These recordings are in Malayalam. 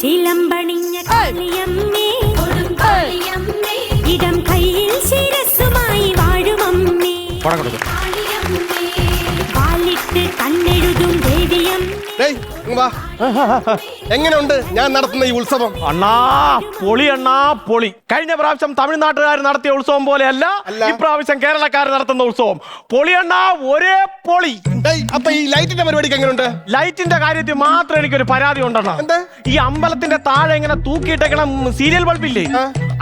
ചിലമ്പണിഞ്ഞ കാളിയമ്മേ ഇടം കയ്യിൽ ശിരസ്സുമായി വാഴുമമ്മേ പാലിട്ട് കണ്ണെഴുതും ദേവിയം. എങ്ങനെയുണ്ട് ഞാൻ നടത്തുന്ന ഈ ഉത്സവം? അണ്ണാ പൊളി, അണ്ണാ പൊളി. കഴിഞ്ഞ പ്രാവശ്യം തമിഴ്നാട്ടുകാർ നടത്തിയ ഉത്സവം പോലെയല്ല ഇപ്രാവശ്യം കേരളക്കാർ നടത്തുന്ന ഉത്സവം. പൊളി അണ്ണാ, ഒരേ പൊളി. അപ്പൊ ഈ ലൈറ്റിന്റെ പരിപാടിക്ക് എങ്ങനെയുണ്ട്? ലൈറ്റിന്റെ കാര്യത്തിൽ മാത്രം എനിക്കൊരു പരാതി ഉണ്ടെണ്ണ. ഈ അമ്പലത്തിന്റെ താഴെ ഇങ്ങനെ തൂക്കിയിട്ടേക്കണം സീരിയൽ ബൾബില്ലേ,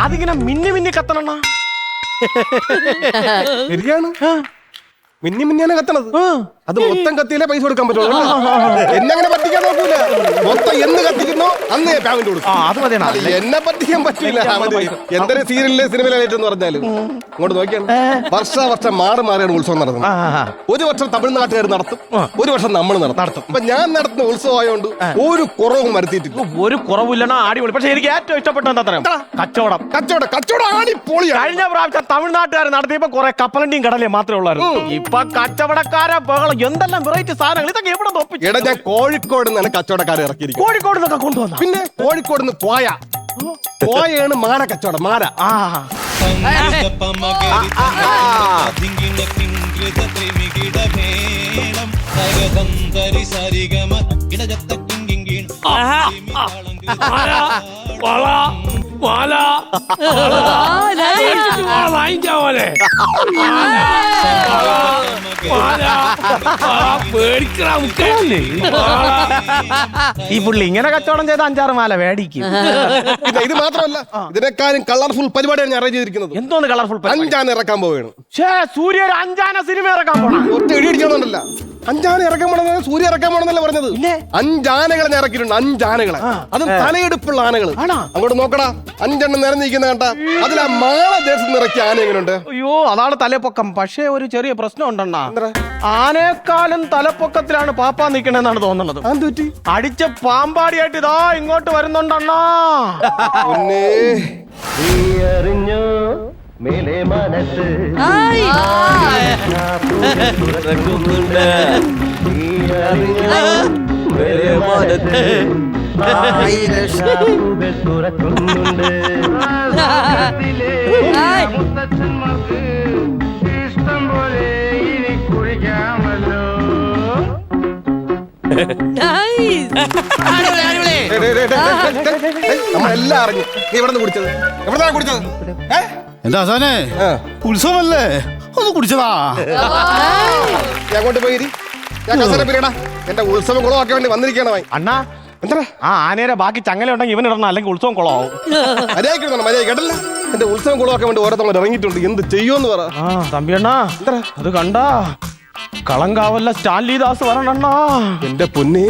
അതിങ്ങനെ മിന്നി മിന്നി കത്തണ. ശരിയാണ്, മിന്നി മിന്നിയാണ് കത്തണത്. അത് മൊത്തം കത്തിയില്ലേ പൈസ കൊടുക്കാൻ പറ്റുള്ളൂ. എന്നെങ്ങനെ പറ്റിക്കാൻ നോക്കൂല. മൊത്തം എന്ന് കത്തിക്കുന്നോ അന്ന് പേയ്മെന്റ് കൊടുക്കും. എന്നെ പറ്റിക്കാൻ പറ്റില്ല. എന്തൊരു സീരിയലിലെ സിനിമയിലായിട്ടെന്ന് പറഞ്ഞാലും ഇങ്ങോട്ട് നോക്കിയാണ് വർഷം മാറി മാറിയാണ് ഉത്സവം നടത്തുന്നത്. ഒരു വർഷം തമിഴ്നാട്ടുകാർ നടത്തും, ഒരു വർഷം നമ്മൾ നടത്തും. അപ്പൊ ഞാൻ നടത്തുന്ന ഉത്സവം ആയതുകൊണ്ട് ഒരു കുറവും വരുത്തിയിട്ടില്ല. ഒരു കുറവില്ലണ അടിപൊളി. പക്ഷെ എനിക്ക് ഏറ്റവും ഇഷ്ടപ്പെട്ട എന്താ കച്ചവടം. കച്ചവടം ആടിപ്പൊളി. കഴിഞ്ഞ പ്രാവശ്യം തമിഴ്നാട്ടുകാർ നടത്തിയപ്പോ കുറെ കപ്പലണ്ടിയും കടലേ മാത്രമേ ഉള്ളായിരുന്നു. ഇപ്പൊ കച്ചവടക്കാരെ എന്തെല്ലാം വെറൈറ്റി സാധനങ്ങൾ, ഇതൊക്കെ എവിടെ നോക്കി? എടാ, ഞാൻ കോഴിക്കോട് നിന്നാണ് കച്ചവടക്കാരെ ഇറക്കിയിരിക്കും. കോഴിക്കോട് നിന്നൊക്കെ കൊണ്ടുവന്ന. പിന്നെ കോഴിക്കോട് നിന്ന് കോയാണ് മാന കച്ചവടം. മാന ഈ പുള്ളി ഇങ്ങനെ കച്ചവടം ചെയ്ത 5-6 മാല മേടിക്കും. ഇത് മാത്രമല്ല, ഇതിനെക്കാളും കളർഫുൾ പരിപാടിയാണ് ഞാൻ അറേഞ്ച് ചെയ്തിരിക്കുന്നത്. എന്തോന്ന് കളർഫുൾ? 5 ആന ഇറക്കാൻ പോവുകയാണ്. സൂര്യ 5 ആന സിനിമ ഇറക്കാൻ പോണം. ഒറ്റ ഇടി ഇടിച്ചോണ്ടല്ല, 5 ആന ഇറക്കാൻ പോണെന്ന് സൂര്യ ഇറക്കാൻ പോണെന്നല്ല പറഞ്ഞത്. 5 ആനകളെ ഞാൻ ഇറക്കിയിട്ടുണ്ട്. 5 ആനകളെ, അതും തലയെടുപ്പുള്ള ആനകൾ. അങ്ങോട്ട് നോക്കടാ, 5 എണ്ണം നിറഞ്ഞിരിക്കുന്ന കണ്ട. അതിൽ ആ മാള ദേശത്ത് നിറക്കിയ ആന എങ്ങനെയുണ്ട്? അയ്യോ, അതാണ് തലപ്പൊക്കം. പക്ഷേ ഒരു ചെറിയ പ്രശ്നം ഉണ്ടെണ്ണ. ആനേക്കാളും തലപ്പൊക്കത്തിലാണ് പാപ്പാ നിക്കണെന്നാണ് തോന്നുന്നത്. അടിച്ച പാമ്പാടിയായിട്ട് ഇതാ ഇങ്ങോട്ട് വരുന്നുണ്ടെണ്ണാ. മേലെ മനസ്സ് തുറക്കുന്നുണ്ട്. ഇഷ്ടം പോലെ ഇനി കുഴിക്കാമല്ലോ. നമ്മളെല്ലാം അറിഞ്ഞു. നീ എവിടെ നിന്ന് കുടിച്ചത്? എവിടെന്നാണ് കുടിച്ചത്? എന്താ സാനെ, ഉത്സവമല്ലേ, ഒന്ന് കുടിച്ചതാ. അങ്ങോട്ട് പോയി ഞാൻ കസേര പിരിയടാ. എന്റെ ഉത്സവം കുളമാക്കാൻ വേണ്ടി വന്നിരിക്കണ അണ്ണാ. എന്താ ആ ആനയുടെ ബാക്കി ചങ്ങല ഉണ്ടെങ്കിൽ ഇവൻ ഇടണം, അല്ലെങ്കിൽ ഉത്സവം കുളമാവും. മര്യാദ കേട്ടല്ല, എന്റെ ഉത്സവം കുളമാക്കാൻ വേണ്ടി ഓരോരുത്തർ ഇറങ്ങിയിട്ടുണ്ട്. എന്ത് ചെയ്യുമെന്ന് പറ. തമ്പി അണ്ണാ, അത് കണ്ടാ കളങ്കാവല്ല സ്റ്റാൻലി ദാസ് വരണണ്ണാ. എന്റെ പൊന്നെ,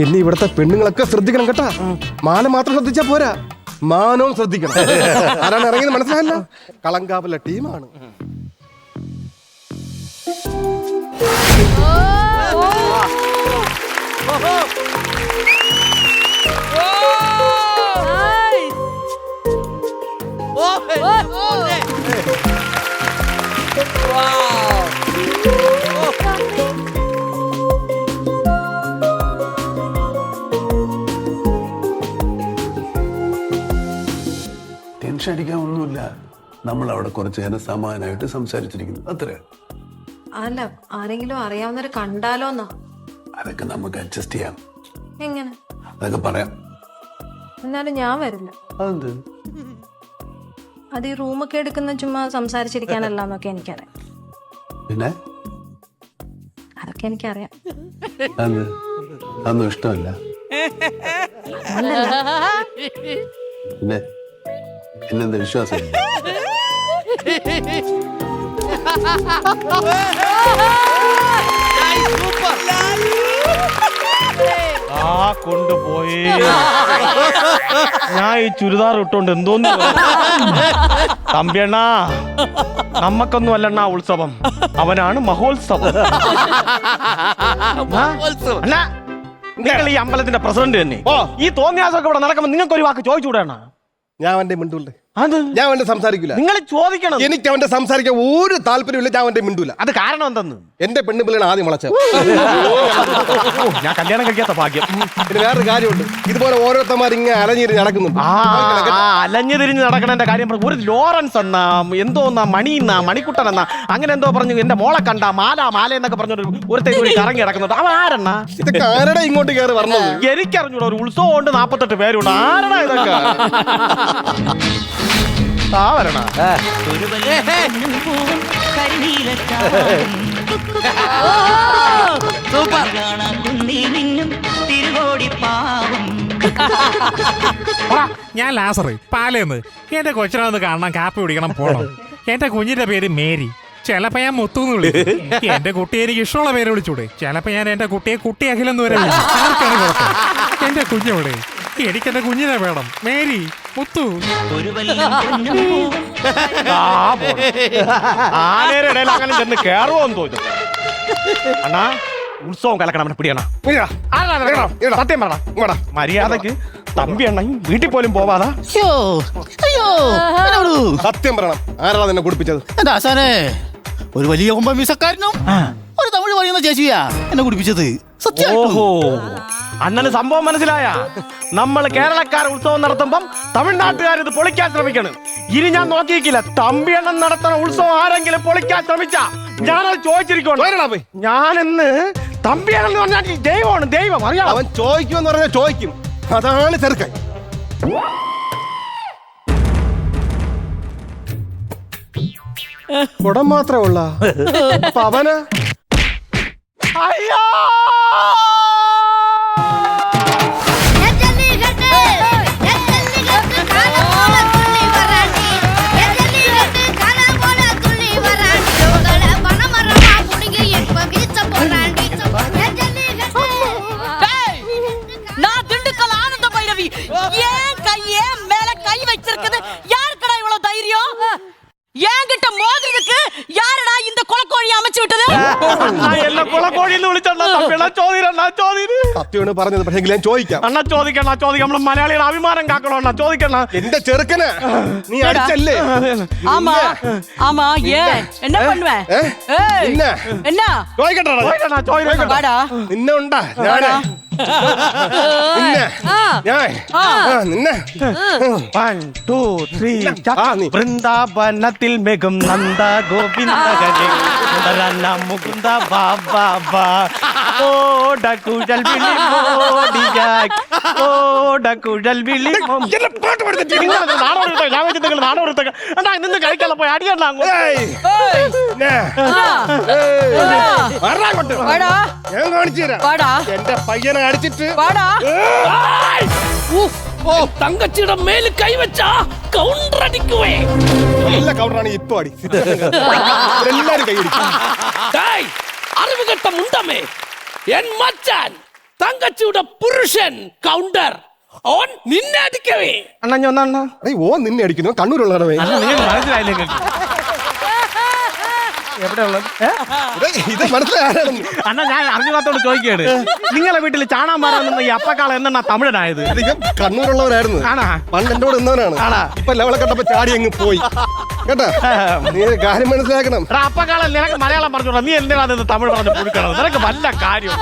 എന്നെ ഇവിടത്തെ പെണ്ണുങ്ങളൊക്കെ ശ്രദ്ധിക്കണം കേട്ടാ. മാല മാത്രം ശ്രദ്ധിച്ചാ പോരാ, മാനവും ശ്രദ്ധിക്കണം. ആരാണ് ഇറങ്ങിയത് മനസ്സിലായല്ല? കളങ്കാവല്ല ടീമാണ്. ടെൻഷൻ അടിക്കാൻ ഒന്നുമില്ല. നമ്മൾ അവിടെ കുറച്ച് നേരം സമാധാനമായിട്ട് സംസാരിച്ചിരിക്കുന്നു, അത്ര. അല്ല, ആരെങ്കിലും അറിയാവുന്നവരെ കണ്ടാലോന്നാ. അതൊക്കെ നമുക്ക് അഡ്ജസ്റ്റ് ചെയ്യാം. എങ്ങനെ? അതൊക്കെ പറയാം. എന്നാലും ഞാൻ വരില്ല. അതെന്ത്? അത് ഈ റൂമൊക്കെ എടുക്കുന്ന ചുമ്മാ സംസാരിച്ചിരിക്കാനല്ല എന്നൊക്കെ എനിക്കറിയാം. പിന്നെ അതൊക്കെ എനിക്കറിയാം. അതൊന്നും ഇഷ്ടമല്ല. പിന്നെ എന്നെന്താ വിശ്വാസം? കൊണ്ടുപോയി ഞാൻ ഈ ചുരിദാർ ഇട്ടോണ്ട് എന്തോന്ന്. തമ്പിയണ്ണാ, നമ്മക്കൊന്നും അല്ലണ്ണാ ഉത്സവം, അവനാണ് മഹോത്സവം. നിങ്ങൾ ഈ അമ്പലത്തിന്റെ പ്രസിഡന്റ് തന്നെ. ഈ തോന്നിയാസൊക്കെ ഇവിടെ നടക്കുമ്പോ നിങ്ങൾക്ക് ഒരു വാക്ക് ചോദിച്ചുകൂടാണ്? ഞാൻ അവന്റെ മിണ്ടുണ്ട്. അത് ഞാൻ അവന്റെ സംസാരിക്കില്ല. നിങ്ങൾ ചോദിക്കണം. എനിക്ക് അവന്റെ സംസാരിക്കാൻ ഒരു താല്പര്യമില്ല. ഞാൻ അവന്റെ മിണ്ടൂല. അത് കാരണം എന്തെന്ന്? എന്റെ പെണ്ണു പിള്ളേണ് ആദ്യം വളച്ചത്. ഞാൻ കല്യാണം കഴിക്കാത്ത ഭാഗ്യം. പിന്നെ വേറൊരു കാര്യമുണ്ട്, ഇതുപോലെ ഓരോരുത്തന്മാർ ഇങ്ങനെ അലഞ്ഞിരിഞ്ഞ് നടക്കുന്നുണ്ട്. അലഞ്ഞു തിരിഞ്ഞ് നടക്കണ കാര്യം പറഞ്ഞു. ഒരു ലോറൻസ് എന്നാ എന്തോ മണി എന്നാ മണിക്കുട്ടൻ എന്നാ അങ്ങനെ എന്തോ പറഞ്ഞു. എന്റെ മോളെ കണ്ട മാല എന്നൊക്കെ പറഞ്ഞൊരു ഒരുത്തേക്ക് കറങ്ങി നടക്കുന്നുണ്ട്. അവൻ ആരെണ്ണ? ഇതൊക്കെ ആരുടെ ഇങ്ങോട്ട് കയറി പറഞ്ഞത്? എനിക്കറിഞ്ഞൂടാ. ഒരു ഉത്സവം ഉണ്ട്, 48 പേരുണ്ട്. ആരടാ ഇതൊക്കെ? ആ വരണ ഞാൻ ലാസറ് പാലേന്ന്. എന്റെ കൊച്ചിനൊന്ന് കാണാൻ കാപ്പി കുടിക്കണം പോണം. എന്റെ കുഞ്ഞിന്റെ പേര് മേരി. ചിലപ്പോ ഞാൻ മുത്തൂന്ന് വിളിക്കും. എന്റെ കുട്ടിയെ എനിക്ക് ഇഷ്ടമുള്ള പേര് വിളിച്ചൂടെ? ചിലപ്പോ ഞാൻ എന്റെ കുട്ടിയെ കുട്ടി അഖിലെന്ന് വരെ വിളിക്കും. ആർക്കാണ് കുഴപ്പം? എന്റെ കുഞ്ഞെവിടെ? എനിക്ക് എന്റെ കുഞ്ഞിനെ വേണം. മേരി, മുത്തു. ആനയുടെ ഇടയിൽ അങ്ങനെ ചെന്ന് കേറുവോന്ന് തോന്നുന്നു. അണ്ണാ ഉത്സവം കലക്കണം. പിടിയണ സത്യം പറ. മര്യാദക്ക് തമ്പി അണ്ണ വീട്ടിൽ പോലും പോവാതാ. സത്യം പറയണം, ആരാ നിന്നെ കുടിപ്പിച്ചത്? എന്റെ ആശാനെ, ഒരു വലിയ കൊമ്പൻ വിസക്കാരനും ഒരു തമിഴ് പറയുന്ന ചേച്ചിയാ എന്നെ കുടിപ്പിച്ചത്. ഓഹോ, അണ്ണന് സംഭവം മനസ്സിലായ? നമ്മൾ കേരളക്കാർ ഉത്സവം നടത്തുമ്പം തമിഴ്നാട്ടുകാർ ഇത് പൊളിക്കാൻ ശ്രമിക്കണം. ഇനി ഞാൻ നോക്കിയിരിക്കില്ല. തമ്പിയണ്ണൻ നടത്തുന്ന ഉത്സവം ആരെങ്കിലും പൊളിക്കാൻ ശ്രമിച്ച ഞാനത് ചോദിച്ചിരിക്കണം. ഞാനെന്ന് തമ്പിയണ്ണൻ പറഞ്ഞാൽ ദൈവമാണ്, ദൈവം അറിയാം. അവൻ ചോദിക്കുമെന്ന് പറഞ്ഞാൽ ചോദിക്കും. അതാണ് ചെറുക്കൻ. കുടം മാത്രമേ ഉള്ള അവന്. അയ്യോ, என்கிட்ட மோதிரத்துக்கு யாரடா இந்த கொலக்கோழி அமைச்சு விட்டது? എന്നെ കൊലക്കോഴി എന്ന് വിളിച്ചോണ്ടാ സത്യമാണ് പറഞ്ഞത്. പക്ഷേ ഞാൻ ചോദിക്കാം. അണ്ണാ ചോദിക്കണം. നമ്മള് മലയാളിയുടെ അഭിമാനം കാക്കണം. അണ്ണാ ചോദിക്കണം. എന്റെ ചെറുക്കന് നീ അടിച്ചല്ലേ? ஆமா ஆமா ஏன் என்ன பண்ணுவேன்? என்ன ചോദിക്കട്ടെ. வாடா നിന്നെ ഉണ്ടാ ഞാന് നിന്നെ നിന്നെ 1 2 3 വൃന്ദാവനത്തിൽ മെഗം നന്ദ ഗോവിന്ദ മുകുന്ദ ബാബാ ഓട കുഴൽ വിളി മോടിയായി ഓട കുഴൽ വിളി. നിന്ന് കഴിക്കാൻ പോയി അടിയണ്ട. ഞാൻ കാണിച്ചു തരാം. வாடா എന്റെ പയ്യനെ അടിച്ചിട്ട് வாடா. ഓ തങ്കച്ചിയുടെ മേൽ കൈവച്ചാ കൗണ്ടർ അടിക്കുവേ. നല്ല കൗണ്ടറാണ് ഇപ്പൊ അടി. എല്ലാരും കൈയടിക്കും. അറിവുകെട്ട മുണ്ടമേ, എൻ മച്ചാൻ തങ്കച്ചിയുടെ പുരുഷൻ കൗണ്ടർ ഓൻ നിന്നെ അടിക്കവേ. അണ്ണ ഓ നിന്നെ അടിക്കുന്നു. കണ്ണൂരുള്ളതാണ്. മനസ്സിലായില്ലേ? എവിടെയുള്ളത് ഇത് മനസ്സിലായാലും അണ്ണാ, ഞാൻ അറിഞ്ഞാത്തോട് ചോദിക്കുകയാണ്. നിങ്ങളെ വീട്ടിൽ ചാണാൻ മാറാൻ ഈ അപ്പക്കാള എന്നാ തമിഴനായത്? കണ്ണൂരുള്ളവരായിരുന്നു. പണ്ട് എന്നോട് ഇന്നവനാണ്. ഇപ്പൊ ലെവലെ കണ്ടപ്പോ ചാടി അങ്ങ് പോയി. കേട്ടാ, നീ കാര്യം മനസ്സിലാക്കണം. അപ്പക്കാള നിനക്ക് മലയാളം പറഞ്ഞോളാം. നീ എന്തിനാണ് തമിഴ് പറഞ്ഞ് പുഴുക്കണം? നിനക്ക് വല്ല കാര്യം.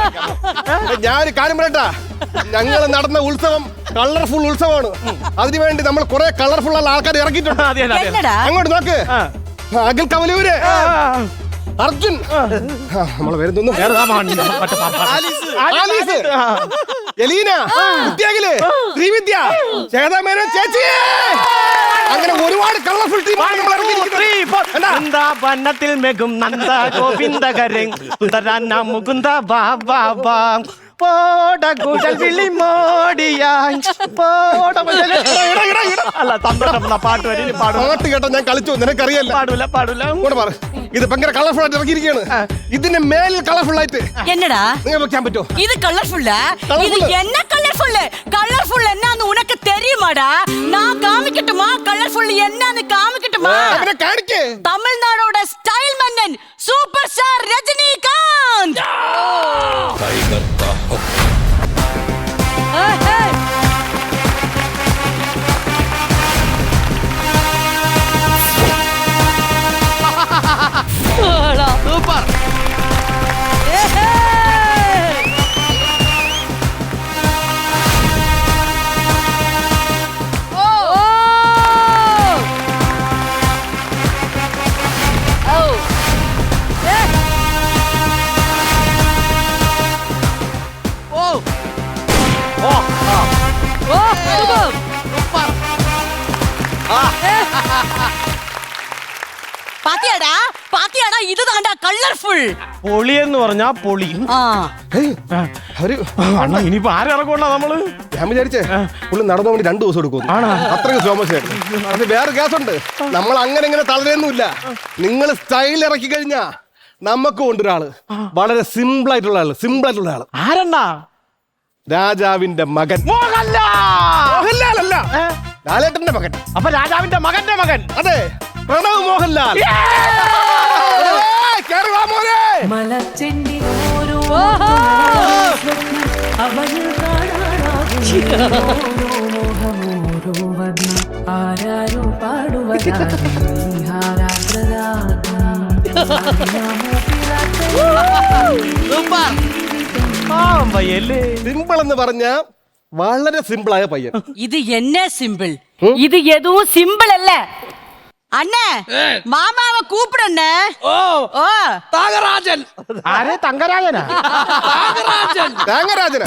ഞാനൊരു കാര്യം പറയട്ടാ, ഞങ്ങൾ നടന്ന ഉത്സവം കളർഫുൾ ഉത്സവമാണ്. അതിനുവേണ്ടി നമ്മൾ കുറെ കളർഫുൾ ഉള്ള ആൾക്കാർ ഇറക്കിയിട്ടുണ്ട്. അങ്ങോട്ട് നോക്ക്. അഖിൽ കവലൂര്, അർജുൻ, നമ്മളെ പേരെന്തോന്നു, എലീന, വിദ്യാഖില്, ശ്രീവിദ്യ, ചേതാമേനോൻ ചേച്ചി, അങ്ങനെ ഒരുപാട് കളർഫുൾ ടീം. വൃന്ദാവനത്തിൽ മെഗും നന്ദ ഗോവിന്ദകരൻ മുകുന്ദ ബാബാ പോട കുഴൽ വിളി മോടിയായി അല്ല സന്തോഷം. പാട്ട് വരി പാട്ട് കേട്ടോ ഞാൻ കളിച്ചു. നിനക്കറിയല്ല. പാടൂല. ഇത് ഭയങ്കര കളർഫുൾ ആയിട്ട് ഇറക്കിയിരിക്കുകയാണ്. ഇതിന്റെ മേലിൽ കളർഫുൾ ആയിട്ട് என்னடா നിങ്ങൾ വെക്കാൻ പറ്റുമോ? இது கலர்ஃபுல்லா? இது என்ன கலர்ஃபுல்? கலர்ஃபுல் என்னன்னு உனக்கு தெரியுமாடா? நான் காமிக்கட்டுமா? கலர்ஃபுல் என்னன்னு காமிக்கட்டுமா? അവനെ കാണിക്കേ. தமிழ்நாடோட ஸ்டைல் மன்னன் சூப்பர் ஸ்டார் ரஜினிகாந்த். പാത്തിയാടാ ഇത് താണ്ടാ കളർഫുൾ. പൊളി എന്ന് പറഞ്ഞാ പൊളി. അവര് അണ്ണാ ഇനിയിപ്പോ ആരിറക്കണ്ട നമ്മള്. ഞാൻ വിചാരിച്ചേ പുള്ളി നടന്നു വേണ്ടി 2 ദിവസം എടുക്കും. അത്രയും സ്ലോ മോഷൻ ആയിരുന്നു. അത് വേറെ കേസുണ്ട്. നമ്മൾ അങ്ങനെ ഇങ്ങനെ തളരൊന്നുമില്ല. നിങ്ങൾ സ്റ്റൈൽ ഇറക്കി കഴിഞ്ഞാ നമുക്ക് കൊണ്ടൊരാള് വളരെ സിമ്പിൾ ആയിട്ടുള്ള ആള്. ആരെണ്ണാ? രാജാവിന്റെ മകൻ. മോഹൻലാലല്ല, ലാലേട്ടന്റെ മകൻ. അപ്പൊ രാജാവിന്റെ മകന്റെ മകൻ. അതെ, പ്രണവ് മോഹൻലാൽ. സിമ്പിൾ എന്ന് പറഞ്ഞ വളരെ സിമ്പിളായ പയ്യൻ. ഇത് എന്നെ സിമ്പിൾ, ഇത് എതുവും സിമ്പിൾ അല്ല. അണ്ണേ മാമാവ കൂപ്പിടണ്ണേ. ഓ താഗരാജൻ. ആരെ? തങ്കരാജനാ? ത്യാഗരാജനാ?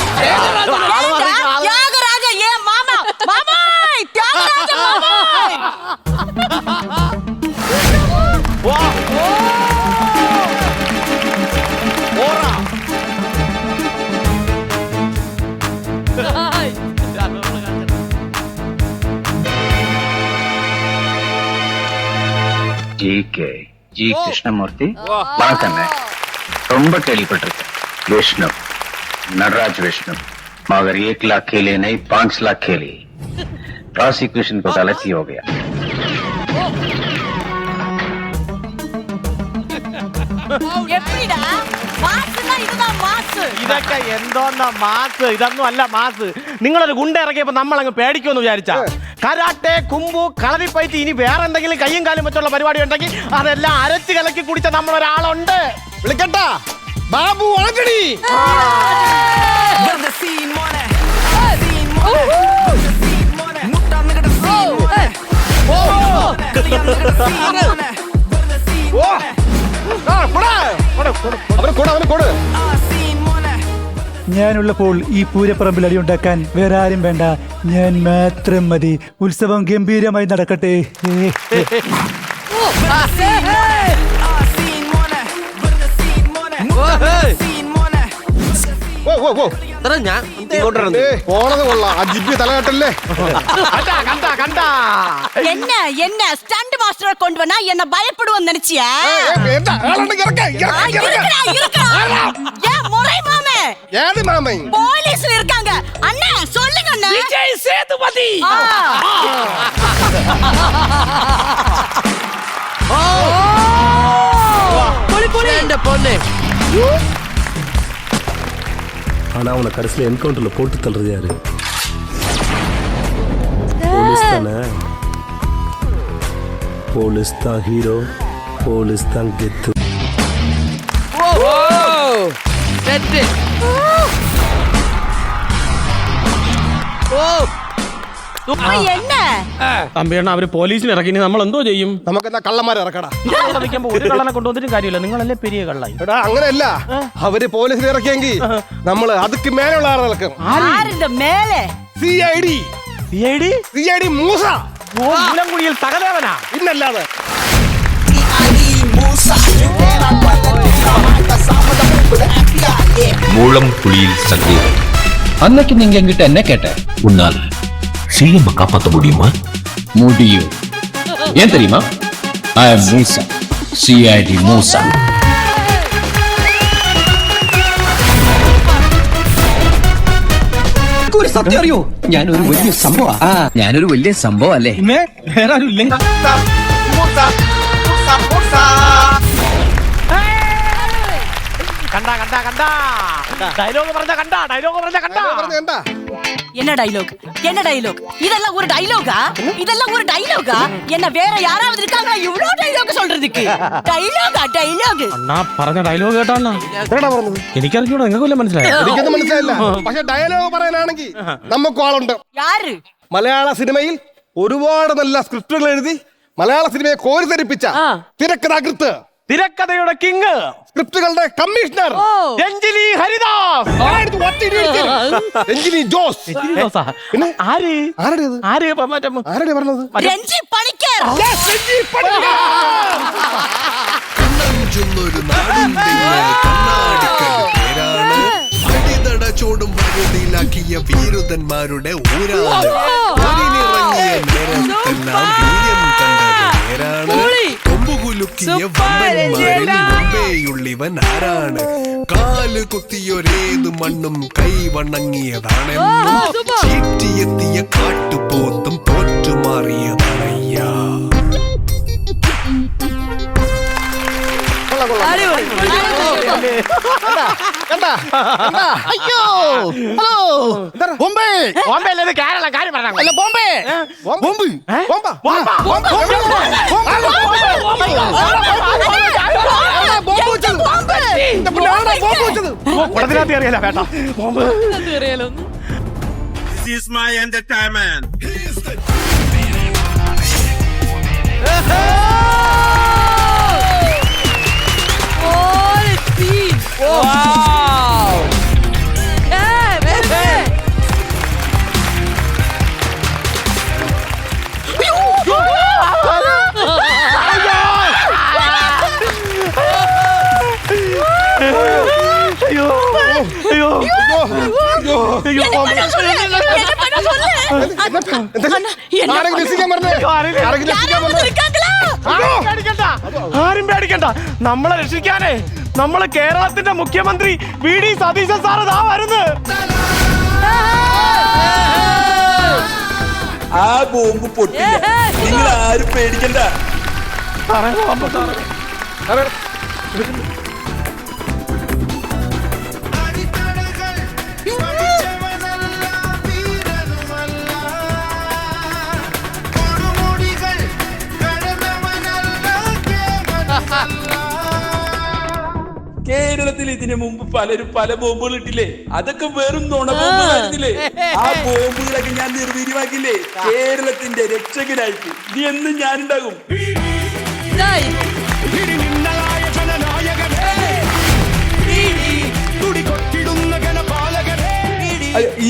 ത്യാഗരാജ ഏ മാമ മാമായ് ത്യാഗരാജ മാമായ്. ஜி கிருஷ்ணமூர்த்தி வணக்கங்க. ரொம்ப கேள்விப்பட்டிருக்கேன். विष्णु नटराज विष्णु मगर 1 लाख के लिए नहीं 5 लाख के लिए प्रोसिक्यूशन को गलती हो गया. എപ്പിടാ മാസ്നാ ഇതാ മാസ്. ഇതൊക്കെ എന്തോന്നാ മാസ്? ഇതൊന്നും അല്ല മാസ്. നിങ്ങളൊരു ഗുണ്ട ഇറക്കിയപ്പോ നമ്മൾ അങ്ങ് പേടിക്കുമെന്ന് വിചാരിച്ചാ? കരാട്ടെ, കുമ്പു, കളരിപ്പയറ്റ്, ഇനി വേറെ എന്തെങ്കിലും കയ്യും കാലും വെച്ചുള്ള പരിപാടി ഉണ്ടെങ്കിൽ അതെല്ലാം അരച്ച് കലക്കി കുടിച്ച നമ്മളൊരാളുണ്ട്. വിളിക്കട്ടാ ബാബു ആന്റണി. ഞാനുള്ളപ്പോൾ ഈ പൂരപ്പറമ്പിൽ അടിയുണ്ടാക്കാൻ വേറെ ആരും വേണ്ട, ഞാൻ മാത്രം മതി. ഉത്സവം ഗംഭീരമായി നടക്കട്ടെ. പോണത് കൊള്ളാം. ആ ജിബി തലകെട്ടല്ലേ. என்ன என்ன ஸ்டண்ட் மாஸ்டரை கொண்டு வந்தா என்ன பயப்படுவோம் நினைச்சியா? முறை மாமே. ஏது மாமே? போலீஸ்ல இருக்காங்க. அண்ணா சொல்லுங்க அண்ணா. விஜய் சேதுபதி. பொலி பொலி இந்த பொண்ணு. ஆனா அவனை கடைசியில் என்கவுண்டர்ல போட்டு தள்ளுறது யாரு? போலீஸ் தானே. போலீஸ் தான் ஹீரோ, போலீஸ் தான் கெத்து. என்ன തമ്പിയണ്ണ അവര് പോലീസിന് ഇറക്കി, നമ്മൾ എന്തോ ചെയ്യും? നമുക്കെന്താ കള്ളന്മാരെ ഇറക്കടാ. ഒരു കള്ളനെ കൊണ്ടുവന്നിട്ടും കാര്യമില്ല. നിങ്ങളല്ലേ പെരിയ കള്ളായി. എടാ അങ്ങനെയല്ല, അവര് പോലീസിനെ ഇറക്കിയെങ്കിൽ നമ്മള് അതുക്ക് മേലുള്ള ആളെ ഇറക്കും. ആരുടെ മേലെ? CID മൂസ. മൂലംകുഴിയിൽ സകലേവനാ. ഇന്നല്ലാതെ மூலம்புலியில் சந்தேகம். அன்னைக்கு நீங்க என்கிட்ட என்ன கேட்ட? உன்னால் சிஎம் காப்பாற்ற முடியுமா? முடியும். ஏன் தெரியுமா? ஐ அம் மூசா, CID மூசா. ഒരു സത്യം അറിയോ? ഞാനൊരു വലിയ സംഭവം. ഞാനൊരു വലിയ സംഭവം അല്ലേ? വേറെ ആരും ഇല്ലേ? என்ன டைலாக்? என்ன டைலாக்? இதெல்லாம் ஒரு டைலாகா? இதெல்லாம் ஒரு டைலாகா? என்ன வேற யாராவது இருக்காங்களா இவ்ளோ டைலாக் சொல்றதுக்கு? டைலாகா டைலாக்? അണ്ണാ പറഞ്ഞ ഡയലോഗ് കേട്ടാ? എനിക്കറിഞ്ഞൂടാ. നിങ്ങൾക്ക് മനസ്സിലായോ? എനിക്കൊന്നും മനസ്സിലായില്ല. പക്ഷെ ഡയലോഗ് പറയാനാണെങ്കിൽ നമുക്ക് ആളുണ്ട്. யாரு? മലയാള സിനിമയിൽ ഒരുപാട് നല്ല സ്ക്രിപ്റ്റുകൾ എഴുതി മലയാള സിനിമയെ കോരിത്തരിപ്പിച്ച തിരക്കഥാകൃത്ത് തിരക്കഥയുടെ കിങ്, സ്ക്രിപ്റ്റുകളുടെ കമ്മീഷണർ രഞ്ജിനി ഹരിദാസ്, രഞ്ജിനി ജോസ്. പിന്നെ ആര് ആരുടേത്? ആര് ആരുടെ പറഞ്ഞത്? രഞ്ജി പണിക്കർ. ചോടും പകുതിയിലാക്കിയ വീരുതന്മാരുടെ ഊരാണ്. ഒരിനിറങ്ങിയ നേരത്തെല്ലാം വീര്യം കണ്ടത് നേരാണ്. കൊമ്പുകുലുക്കിയ വമ്പന്മാരിൽ മുമ്പേയുള്ളിവൻ ആരാണ്? കാല് കുത്തിയൊരേതു മണ്ണും കൈ വണങ്ങിയതാണെന്നും ചീറ്റിയെത്തിയ കാട്ടുപോത്തും തോറ്റുമാറിയതാണയ്യാ. അയ്യോ ഹലോ ബോംബെ ബോംബെ കേരള കാര്യം പറഞ്ഞ അല്ല ബോംബെ ബോംബ് കുടത്തിനകത്ത് അറിയാല വേണ്ട bomb. This is my entertainment. ആരും പേടിക്കണ്ട, നമ്മളെ രക്ഷിക്കാനേ നമ്മള് കേരളത്തിന്റെ മുഖ്യമന്ത്രി VD സതീശൻ സാറ് ദാ വരുന്നു. ആ ബോംബ് പൊട്ടില്ല, നിങ്ങൾ ആരും പേടിക്കണ്ട. കേരളത്തിൽ ഇതിനു മുമ്പ് പലരും പല ബോംബുകൾ ഇട്ടില്ലേ? അതൊക്കെ വെറും നുണ ബോംബുകളായിരുന്നില്ലേ? ആ ബോംബുകളൊക്കെ ഞാൻ നിർവീര്യമാക്കില്ലേ കേരളത്തിന്റെ രക്ഷകനായിട്ട്. ഇനി എന്നും ഞാനുണ്ടാകും.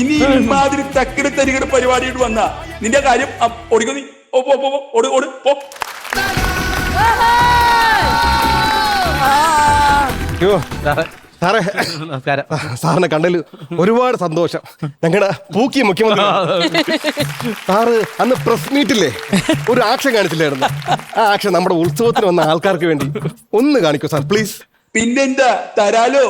ഇനി ഇമാതിരി തക്കിട തരികട പരിപാടിയോട് വന്നാ നിന്റെ കാര്യം ഓടിക്കോ. നീ ഓട് പോ. സാറേ, സാറിനെ കണ്ടതിൽ ഒരുപാട് സന്തോഷം. ഞങ്ങളുടെ പൂക്കി മുഖ്യമന്ത്രി സാറ് അന്ന് പ്രസ് മീറ്റില്ലേ ഒരു ആക്ഷൻ കാണിച്ചില്ലായിരുന്നു? ആ ആക്ഷൻ നമ്മുടെ ഉത്സവത്തിന് വന്ന ആൾക്കാർക്ക് വേണ്ടി ഒന്ന് കാണിക്കൂ സാർ പ്ലീസ്. പിന്നെന്താ തരാലോ?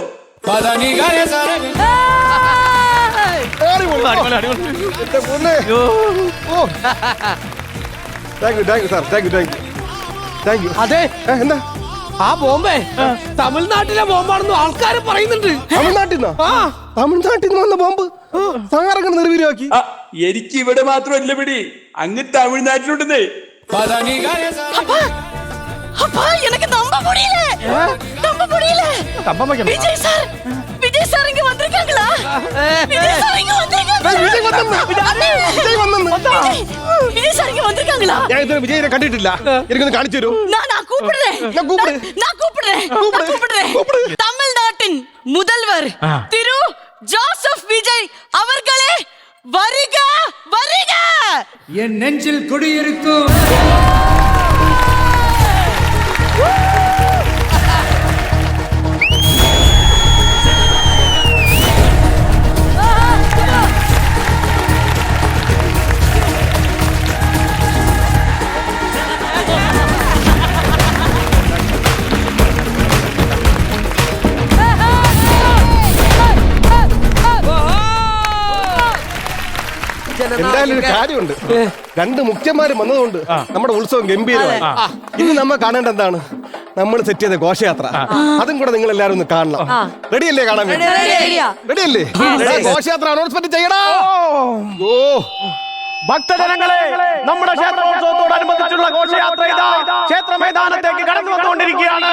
അതെ എന്താ ആ ബോംബെ തമിഴ്നാട്ടിലെ ബോംബാണെന്ന് ആൾക്കാർ പറയുന്നുണ്ട്. തമിഴ്നാട്ടിൽ നിന്ന് വന്ന ബോംബ് സാറൊക്കെ നിർവീര്യമാക്കി. എനിക്ക് ഇവിടെ മാത്രമല്ല പിടി, അങ്ങ് തമിഴ്നാട്ടിലുണ്ടെന്നേ. எனக்கு நம்ப முடியல. விஜய் சார் இங்க வந்திருக்காங்களா? விஜய் சார் இங்க வந்திருக்காங்களா? ഞാൻ ഇതുവരെ വിജയനെ കണ്ടിട്ടില്ല, എനിക്കൊന്ന് കാണിച്ചു തരൂ. நான் கூப்பிடுறேன். தமிழ்நாட்டின் முதல்வர் திரு ஜோசப் விஜய் அவர்களே வருக. என் நெஞ்சில் குடியிருக்கும் എന്തായാലും ഒരു കാര്യമുണ്ട്, രണ്ട് മുഖ്യന്മാരും വന്നതുകൊണ്ട് നമ്മുടെ ഉത്സവം ഗംഭീരമായി. ഇനി നമ്മൾ കാണേണ്ട എന്താണ്? നമ്മൾ സെറ്റ് ചെയ്ത ഘോഷയാത്ര, അതും കൂടെ നിങ്ങൾ എല്ലാവരും ഒന്ന് കാണണം. റെഡിയല്ലേ? കാണാൻ റെഡിയല്ലേ? ഘോഷയാത്ര അനൗൺസ്മെന്റ് ചെയ്യണോ? ഭക്തജനങ്ങളെ, നമ്മുടെ ക്ഷേത്രോത്സവത്തോടനുബന്ധിച്ചുള്ള ഘോഷയാത്ര ഇതാ ക്ഷേത്ര മൈതാനത്തേക്ക് കടന്നു വന്നുകൊണ്ടിരിക്കുകയാണ്.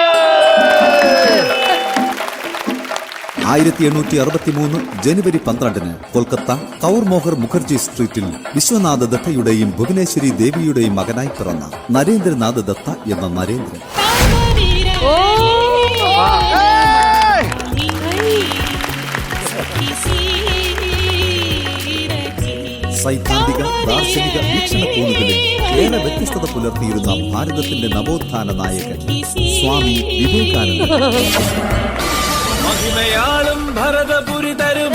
1863 ജനുവരി 12 കൊൽക്കത്ത കൗർ മോഹർ മുഖർജി സ്ട്രീറ്റിൽ വിശ്വനാഥ ദത്തയുടെയും ഭുവനേശ്വരി ദേവിയുടെയും മകനായി പിറന്ന നരേന്ദ്രനാഥ് ദത്ത എന്ന നരേന്ദ്രൻ സൈദ്ധാന്തിക ദാർശനിക വീക്ഷണകോണുകളിൽ ഏറെ വ്യത്യസ്തത പുലർത്തിയിരുന്ന ഭാരതത്തിന്റെ നവോത്ഥാന നായകൻ സ്വാമി വിവേകാനന്ദ. മഹിമയാളും ഭരതപുരി തരും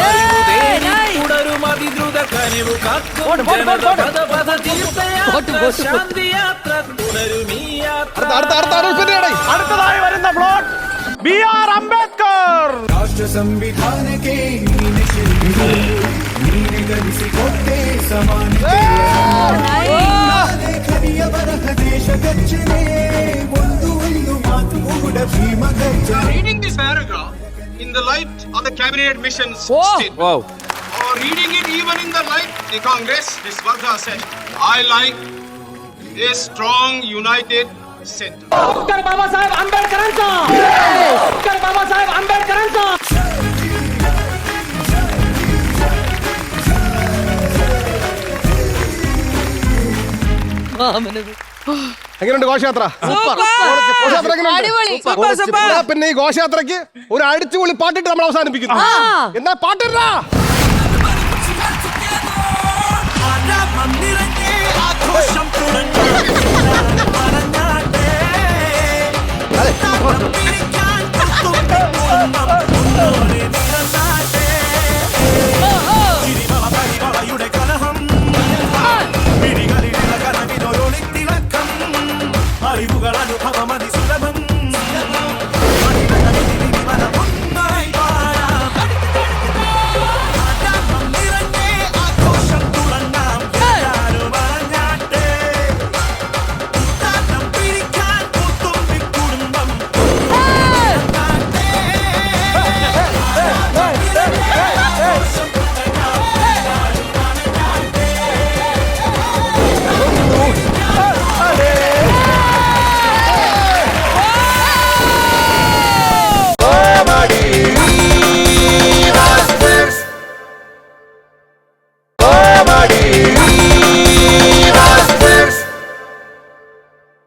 തുടരും അതിദ്രുത കനിവു ശാന്തിയാത്ര തുടരും ഈ യാത്ര. അടുത്തതായി വരുന്ന പ്ലോട്ട് BR അംബേദ്കർ. രാഷ്ട്ര സംവിധാനಕ್ಕೆ Reading this paragraph in the light of the cabinet mission's statement, or reading it even in the light of the Congress, this Varga said, I like a strong, united center. Doctor Babasaheb आंबेडकरांचा डॉक्टर बाबासाहेब आंबेडकरांचा. എങ്ങനെയുണ്ട് ഘോഷയാത്ര? ഘോഷയാത്ര എങ്ങനെയുണ്ട്? പിന്നെ ഈ ഘോഷയാത്രക്ക് ഒരു അടിച്ചുപൊളി പാട്ടിട്ട് നമ്മൾ അവസാനിപ്പിക്കുന്നു. എന്നാ പാട്ടിട്ടാ.